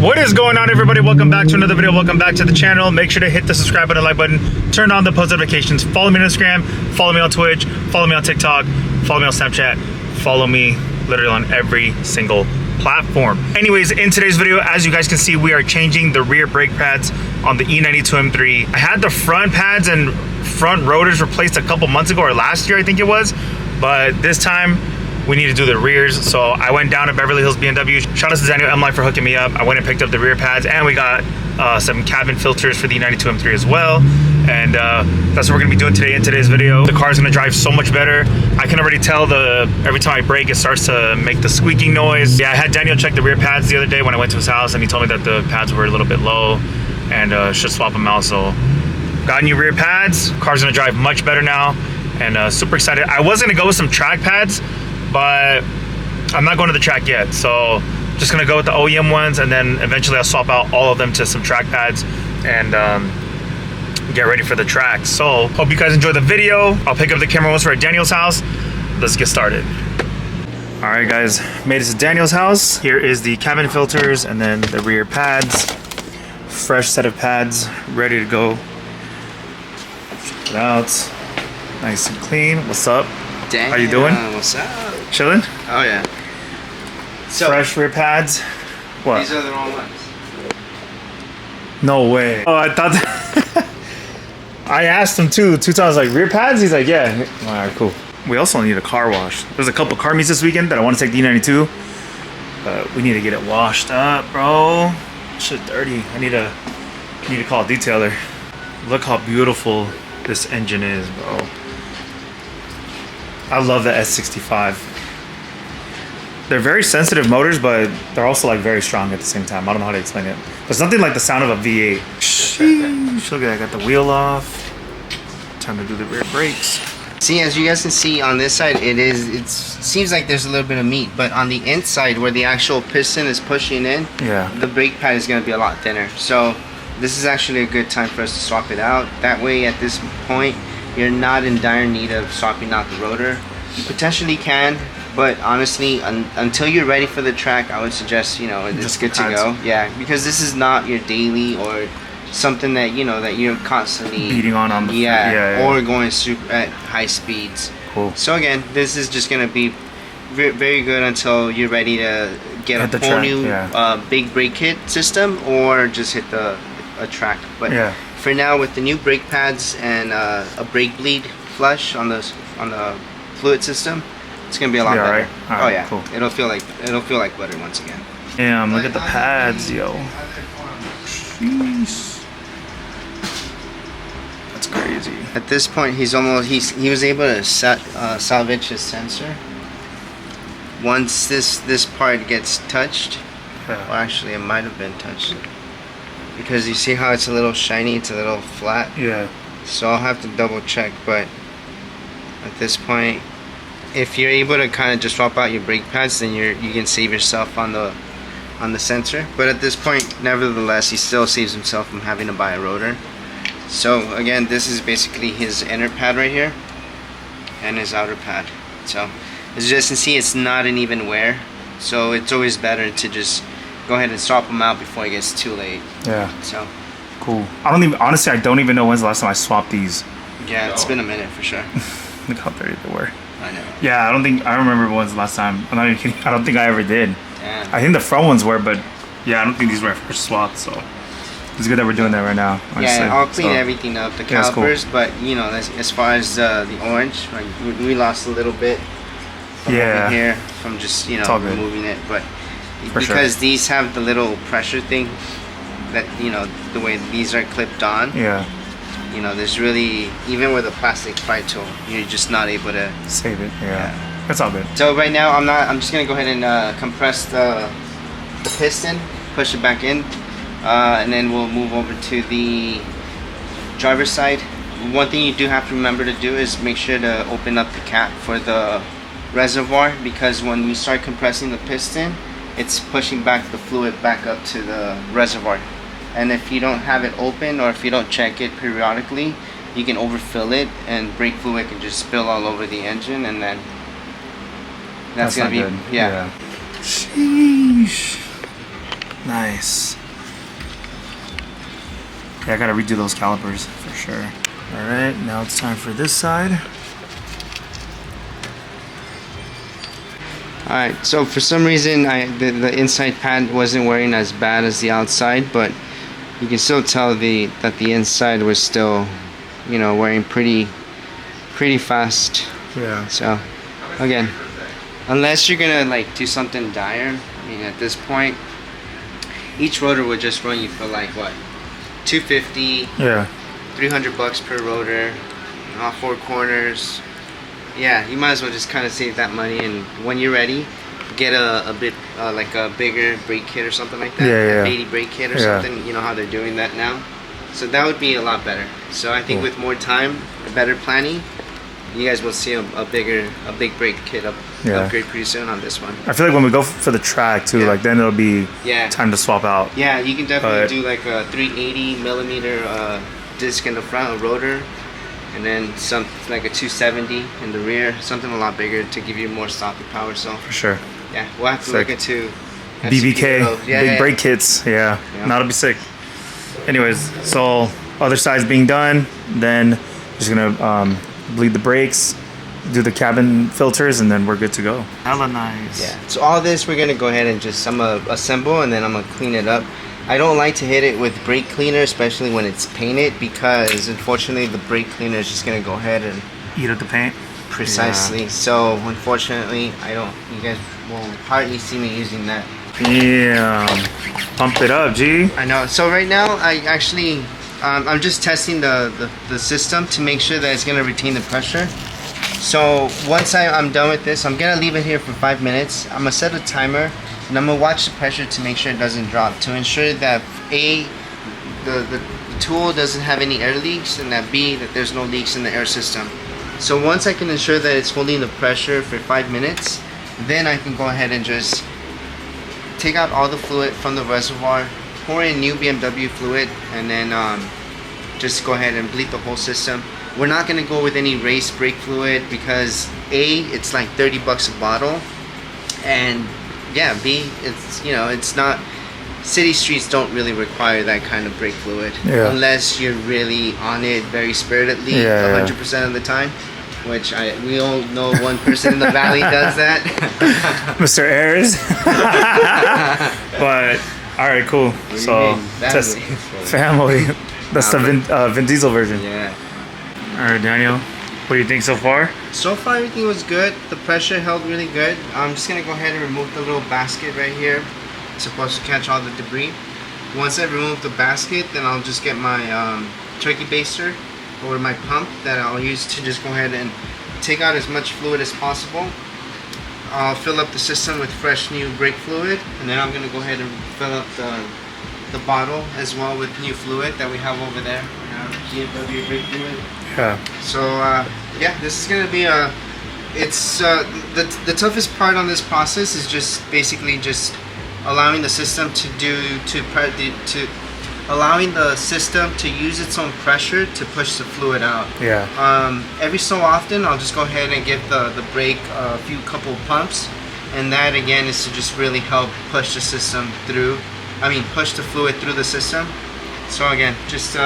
What is going on, everybody? Welcome back to another video. Welcome back to the channel. Make sure to hit the subscribe button, like button, turn on the post notifications. Follow me on Instagram, follow me on Twitch, follow me on TikTok, follow me on Snapchat, follow me literally on every single platform. Anyways, in today's video, as you guys can see, we are changing the rear brake pads on the E92 M3. I had the front pads and front rotors replaced a couple months ago, or last year I think it was, but this time we need to do the rears. So I went down to Beverly Hills BMW. Shout out to Daniel M for hooking me up. I went and picked up the rear pads, and we got some cabin filters for the E92 M3 as well. And that's what we're gonna be doing today in today's video. The car's gonna drive so much better. I can already tell every time I brake, it starts to make the squeaking noise. Yeah, I had Daniel check the rear pads the other day when I went to his house, and he told me that the pads were a little bit low and should swap them out. So got new rear pads. Car's gonna drive much better now, and super excited. I was gonna go with some track pads, but I'm not going to the track yet. So just gonna go with the OEM ones, and then eventually I'll swap out all of them to some track pads and get ready for the track. So hope you guys enjoy the video. I'll pick up the camera once we're at Daniel's house. Let's get started. All right, guys, made it to Daniel's house. Here is the cabin filters and then the rear pads. Fresh set of pads, ready to go. Check it out. Nice and clean. What's up? Damn, how you doing? What's up? Chilling? Oh yeah. So fresh rear pads. What? These are the wrong ones. No way. Oh, I thought that I asked him two times, like, rear pads? He's like, yeah. All right, cool. We also need a car wash. There's a couple car meets this weekend that I want to take the E92, but we need to get it washed up, bro. Shit dirty. I need to call a detailer. Look how beautiful this engine is, bro. I love the S65. They're very sensitive motors, but they're also like very strong at the same time. I don't know how to explain it. There's nothing like the sound of a V8. Sheesh, look at that. I got the wheel off. Time to do the rear brakes. See, as you guys can see on this side, it seems like there's a little bit of meat, but on the inside where the actual piston is pushing in, yeah, the brake pad is going to be a lot thinner. So this is actually a good time for us to swap it out. That way, at this point, you're not in dire need of swapping out the rotor. You potentially can, but honestly, until you're ready for the track, I would suggest, you know, it's good to go. Yeah, because this is not your daily or something that, you know, that you're constantly beating on the yeah, or going super at high speeds. Cool. So again, this is just gonna be very good until you're ready to get a whole new big brake kit system, or just hit a track. But yeah, for now, with the new brake pads and a brake bleed flush on the fluid system, it's gonna be a lot better. Right? All right, oh yeah, cool. It'll feel like butter once again. Damn, look at the pads, yo. Jeez. That's crazy. At this point, he was able to salvage his sensor. Once this part gets touched, well, actually it might have been touched, because you see how it's a little shiny, it's a little flat. Yeah. So I'll have to double check, but at this point, if you're able to kind of just swap out your brake pads, then you can save yourself on the sensor. But at this point, nevertheless, he still saves himself from having to buy a rotor. So again, this is basically his inner pad right here and his outer pad. So as you guys can see, it's not an even wear, so it's always better to just go ahead and swap them out before it gets too late. Yeah. So cool. Honestly, I don't even know when's the last time I swapped these. Yeah, it's been a minute for sure. Look how dirty they were. I know. Yeah, I remember when's the last time. I'm not even kidding. I don't think I ever did. Damn. I think the front ones were, but yeah, I don't think these were first swapped, so it's good that we're doing that right now. Honestly. Yeah, I'll clean everything up, the calipers, cool. But you know, as far as the orange, like we lost a little bit from over here from just, you know, removing it, but because these have the little pressure thing that, you know, the way these are clipped on. Yeah. You know, there's really, even with a plastic pry tool, you're just not able to save it. Yeah. That's all good. So right now, I'm just gonna go ahead and compress the piston, push it back in, and then we'll move over to the driver's side. One thing you do have to remember to do is make sure to open up the cap for the reservoir, because when we start compressing the piston, it's pushing back the fluid back up to the reservoir. And if you don't have it open, or if you don't check it periodically, you can overfill it and brake fluid can just spill all over the engine, and then that's gonna be good. yeah. Sheesh. Nice. Yeah, I gotta redo those calipers for sure. All right, now it's time for this side. All right, so for some reason the inside pad wasn't wearing as bad as the outside, but you can still tell that the inside was still, you know, wearing pretty fast. Yeah. So again, unless you're gonna like do something dire, I mean at this point each rotor would just run you for like what, 250, Yeah. $300 per rotor, all four corners. Yeah, you might as well just kind of save that money, and when you're ready, get a bit like a bigger brake kit or something like that. Yeah, yeah. A 80 brake kit or Yeah. something. You know how they're doing that now. So that would be a lot better. So I think with more time, better planning, you guys will see a big brake kit upgrade pretty soon on this one. I feel like when we go for the track too, Yeah. like then it'll be Yeah. time to swap out. Yeah, you can definitely do like a 380 millimeter disc in the front, a rotor, and then some like a 270 in the rear, something a lot bigger to give you more stopping power. So For sure. yeah, we'll have to look into BBK, Yeah, big yeah. brake kits. Yeah. That'll be sick. Anyways, so other side's being done. Then just gonna bleed the brakes, do the cabin filters, and then we're good to go. Hella nice. Yeah. So all this we're gonna go ahead and just assemble, and then I'm gonna clean it up. I don't like to hit it with brake cleaner, especially when it's painted, because unfortunately the brake cleaner is just gonna go ahead and Eat up the paint. precisely. Yeah. So unfortunately, you guys will hardly see me using that. Yeah. Pump it up, G. I know. So right now, I actually, I'm just testing the system to make sure that it's gonna retain the pressure. So once I'm done with this, I'm gonna leave it here for 5 minutes. I'm gonna set a timer, and I'm gonna watch the pressure to make sure it doesn't drop, to ensure that A, the tool doesn't have any air leaks, and that B, that there's no leaks in the air system. So once I can ensure that it's holding the pressure for 5 minutes, then I can go ahead and just take out all the fluid from the reservoir, pour in new BMW fluid, and then just go ahead and bleed the whole system. We're not gonna go with any race brake fluid because A, it's like $30 a bottle, and yeah, B, it's, you know, it's not, city streets don't really require that kind of brake fluid unless you're really on it very spiritedly 100% of the time, which we all know one person in the valley does that. Mr. Ayers. But all right, cool. So test family. That's the Vin Diesel version. Yeah. All right, Daniel. What do you think so far? So far everything was good. The pressure held really good. I'm just gonna go ahead and remove the little basket right here. It's supposed to catch all the debris. Once I remove the basket, then I'll just get my turkey baster or my pump that I'll use to just go ahead and take out as much fluid as possible. I'll fill up the system with fresh new brake fluid, and then I'm gonna go ahead and fill up the bottle as well with new fluid that we have over there. We have BMW brake fluid. Yeah. So yeah, this is gonna be the toughest part on this process is just basically just allowing the system allowing the system to use its own pressure to push the fluid out. Yeah. Every so often I'll just go ahead and give the brake a couple pumps, and that again is to just really help push the system through. I mean, push the fluid through the system. So again, just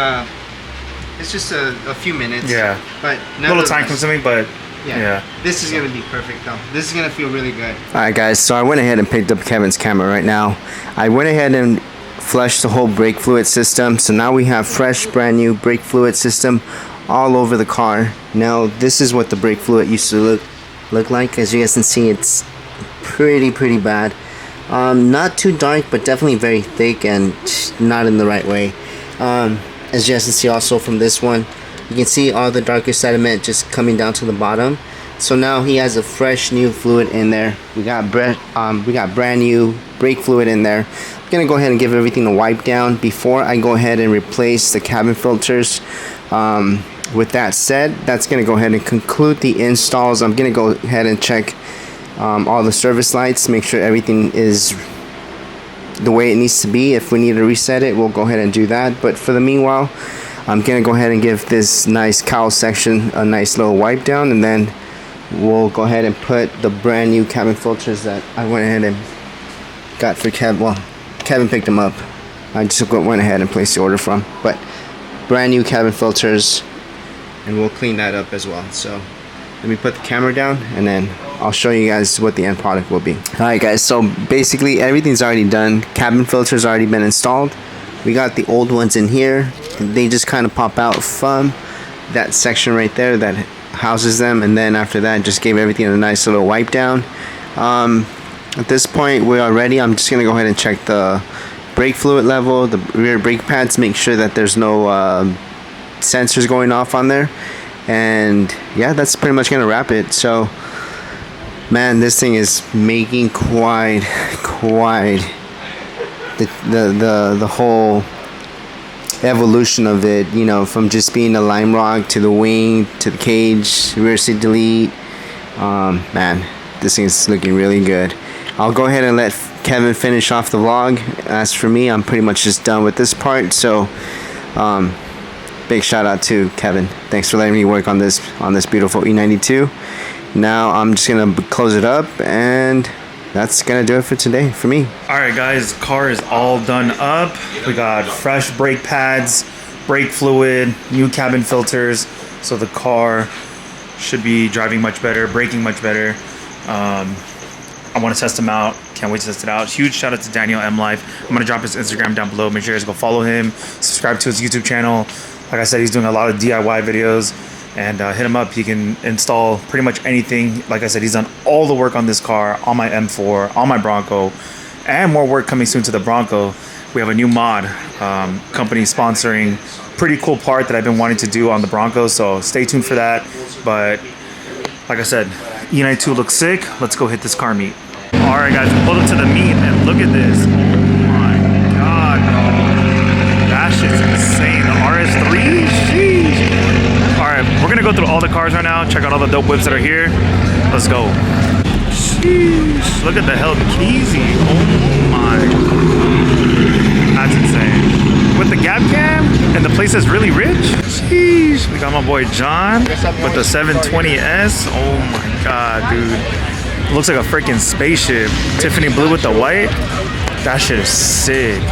it's just a few minutes. Yeah. But A little time consuming, but yeah. This is gonna be perfect though. This is gonna feel really good. Alright guys, so I went ahead and picked up Kevin's camera right now. I went ahead and flushed the whole brake fluid system. So now we have fresh, brand new brake fluid system all over the car. Now this is what the brake fluid used to look like. As you guys can see, it's pretty bad. Not too dark, but definitely very thick and not in the right way. As you guys can see also from this one, you can see all the darker sediment just coming down to the bottom. So now he has a fresh new fluid in there. We got brand new brake fluid in there. I'm gonna go ahead and give everything a wipe down before I go ahead and replace the cabin filters. With that said, that's gonna go ahead and conclude the installs. I'm gonna go ahead and check all the service lights, make sure everything is the way it needs to be. If we need to reset it, we'll go ahead and do that. But for the meanwhile, I'm gonna go ahead and give this nice cowl section a nice little wipe down, and then we'll go ahead and put the brand new cabin filters that I went ahead and got for Kevin Kevin picked them up. I just went ahead and placed the order from. But brand new cabin filters, and we'll clean that up as well. So let me put the camera down, and then I'll show you guys what the end product will be. Alright guys, so basically everything's already done. Cabin filters already been installed. We got the old ones in here. They just kind of pop out from that section right there that houses them, and then after that just gave everything a nice little wipe down. At this point we are ready. I'm just gonna go ahead and check the brake fluid level, the rear brake pads, make sure that there's no sensors going off on there, and yeah, that's pretty much gonna wrap it. So man, this thing is making quite the whole evolution of it, you know, from just being a lime rock to the wing to the cage, rear seat delete. Man, this thing is looking really good. I'll go ahead and let Kevin finish off the vlog. As for me, I'm pretty much just done with this part. So big shout out to Kevin. Thanks for letting me work on this beautiful E92. Now I'm just gonna close it up, and that's gonna do it for today for me. All right guys, car is all done up. We got fresh brake pads, brake fluid, new cabin filters, so the car should be driving much better, braking much better. I want to test them out. Can't wait to test it out. Huge shout out to Daniel M Life. I'm gonna drop his Instagram down below. Make sure you guys go follow him, subscribe to his YouTube channel. Like I said, he's doing a lot of DIY videos, and hit him up. He can install pretty much anything. Like I said, he's done all the work on this car, on my M4, on my Bronco, and more work coming soon to the Bronco. We have a new mod company sponsoring. Pretty cool part that I've been wanting to do on the Bronco, so stay tuned for that. But like I said, E92 looks sick. Let's go hit this car meet. All right guys, we pulled up to the meet, and look at this. Oh my god, bro. That shit's insane. The RS3, sheesh. All right, we're gonna go through all the cars right now, check out all the dope whips that are here. Let's go. Sheesh, look at the Hellkeezy. Oh my, that's insane. With the gap cam, and the place is really rich. Sheesh, we got my boy John with the 720S. Oh my god, dude. Looks like a freaking spaceship. Tiffany blue with the white. That shit is sick.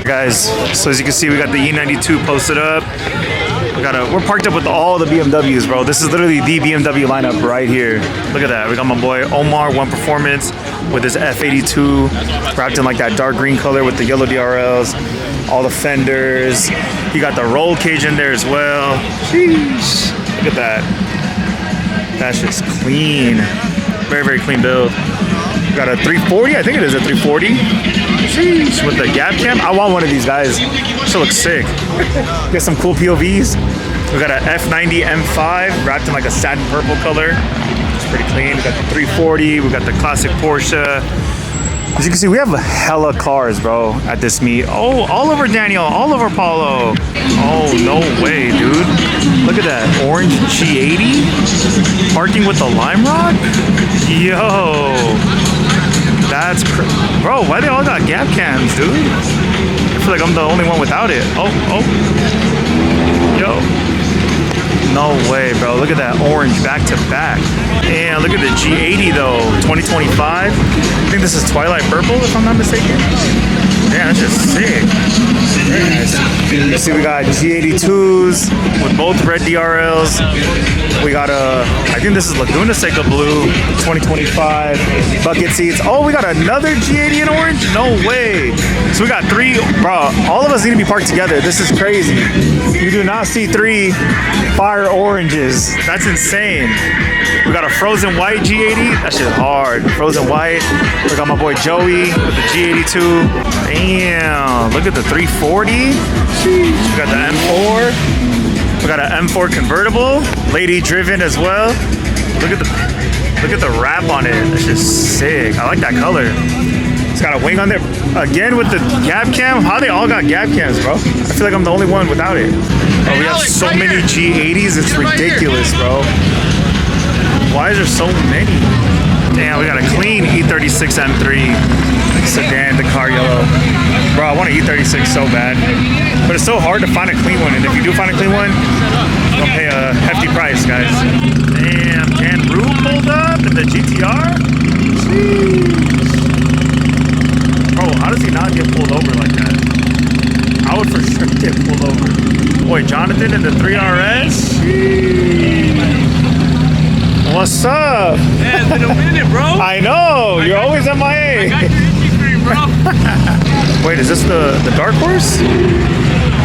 Guys, so as you can see, we got the E92 posted up. We're parked up with all the BMWs, bro. This is literally the BMW lineup right here. Look at that. We got my boy Omar One Performance with his F82 wrapped in like that dark green color with the yellow DRLs, all the fenders. He got the roll cage in there as well. Sheesh. Look at that. That shit's clean. Very, very clean build. We got a 340. I think it is a 340. Sheesh. With the gap cam. I want one of these guys. This looks sick. Get some cool POVs. We got a F90 M5 wrapped in like a satin purple color. It's pretty clean. We got the 340. We got the classic Porsche. As you can see, we have hella cars, bro, at this meet. Oh, all over Daniel, all over Paulo. Oh, no way, dude. Look at that orange G80 parking with the lime rock. Yo, that's bro. Why they all got gap cams, dude? I feel like I'm the only one without it. Oh, yo. No way, bro. Look at that orange back to back. And look at the G80 though, 2025. I think this is Twilight Purple, if I'm not mistaken. Damn, that's just sick. You see, we got G82s with both red DRLs. We got I think this is Laguna Seca Blue, 2025. Bucket seats. Oh, we got another G80 in orange? No way. So we got three, bro. All of us need to be parked together. This is crazy. You do not see three fire oranges. That's insane. We got a frozen white G80. That shit hard. Frozen white. We got my boy Joey with the G82. Damn. Look at the 340. We got the M4. We got an M4 convertible. Lady driven as well. Look at the wrap on it. That's just sick. I like that color. It's got a wing on there. Again with the gap cam. How they all got gap cams, bro? I feel like I'm the only one without it. Oh, we have so many G80s. It's ridiculous, bro. Why is there so many? Damn, we got a clean E36 M3 sedan, the car yellow. Bro, I want an E36 so bad. But it's so hard to find a clean one. And if you do find a clean one, you'll pay a hefty price, guys. Damn, Canru pulled up in the GTR. Jeez. Bro, how does he not get pulled over like that. I would for sure get pulled over. Boy, Jonathan in the 3RS. What's up? Yeah, it's been a minute, bro. I know. You're always MIA. I got your itchy screen, bro. Wait, is this the dark horse?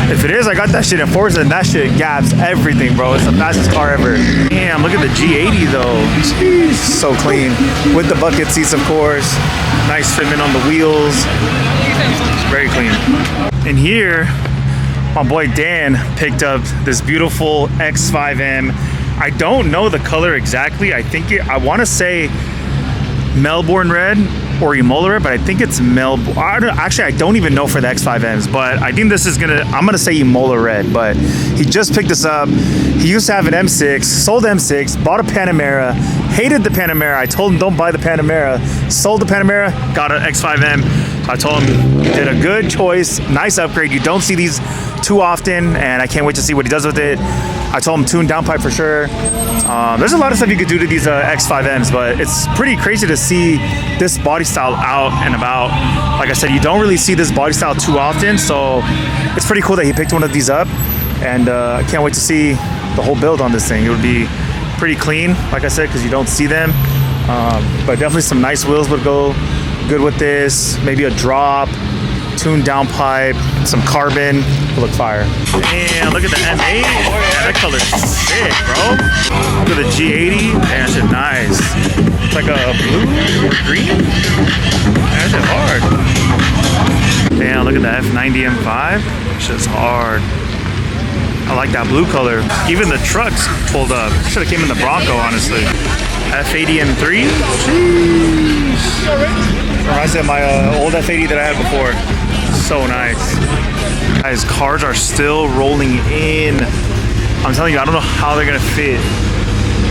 If it is, I got that shit in Forza, and that shit gaps everything, bro. It's the fastest car ever. Damn, look at the G80 though. Jeez, so clean. With the bucket seats, of course. Nice trimment on the wheels. It's very clean. And here, my boy Dan picked up this beautiful X5M. I don't know the color exactly. I want to say Melbourne red or Imola red, but I think it's Melbourne. Actually, I don't even know for the X5Ms, but I think this is I'm gonna say Imola red, but he just picked this up. He used to have an M6, sold the M6, bought a Panamera, hated the Panamera. I told him don't buy the Panamera, sold the Panamera, got an X5M. I told him you did a good choice, nice upgrade. You don't see these too often, and I can't wait to see what he does with it. I told him tune downpipe for sure. There's a lot of stuff you could do to these X5Ms, but it's pretty crazy to see this body style out and about. Like I said, you don't really see this body style too often, so it's pretty cool that he picked one of these up, and I can't wait to see the whole build on this thing. It would be pretty clean, like I said, because you don't see them, but definitely some nice wheels would go good with this. Maybe a drop, tuned downpipe, some carbon, will look fire. Damn, look at the M8. Yeah, that color's sick, bro. Look at the G80. Damn, that shit nice. It's like a blue or green. That shit hard. Damn, look at the F90 M5. That shit's hard. I like that blue color. Even the trucks pulled up. Should have came in the Bronco, honestly. F80 M3. Jeez. Reminds me of my old F80 that I had before. So nice. Guys, cars are still rolling in. I'm telling you, I don't know how they're gonna fit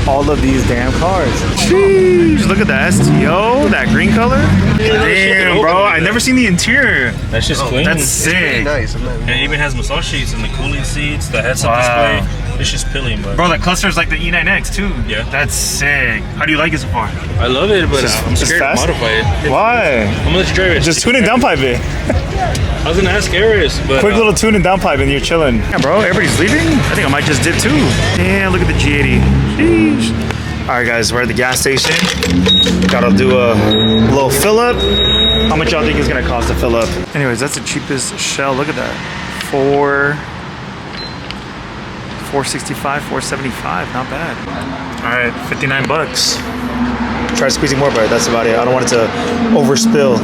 all of these damn cars. Jeez, look at that STO, that green color. Damn, bro, I've never seen the interior. That's just clean. That's sick. Nice. And it even has massage sheets and the cooling seats, the heads-up display. It's just pilling, but Bro, the cluster is like the E9X too. Yeah. That's sick. How do you like it so far? I love it, but I'm Just scared to fast? modify it. Why? I'm gonna let you drive it. Just tune and downpipe it. I was gonna ask Aris, but Quick little tune and downpipe and you're chilling. Yeah, bro, everybody's leaving? I think I might just dip too. Yeah, look at the G80. Sheesh. All right, guys, we're at the gas station. Gotta do a little fill up. How much y'all think it's gonna cost to fill up? Anyways, that's the cheapest shell. Look at that. 465, 475, not bad. All right, 59 bucks. Try squeezing more, but that's about it. I don't want it to overspill.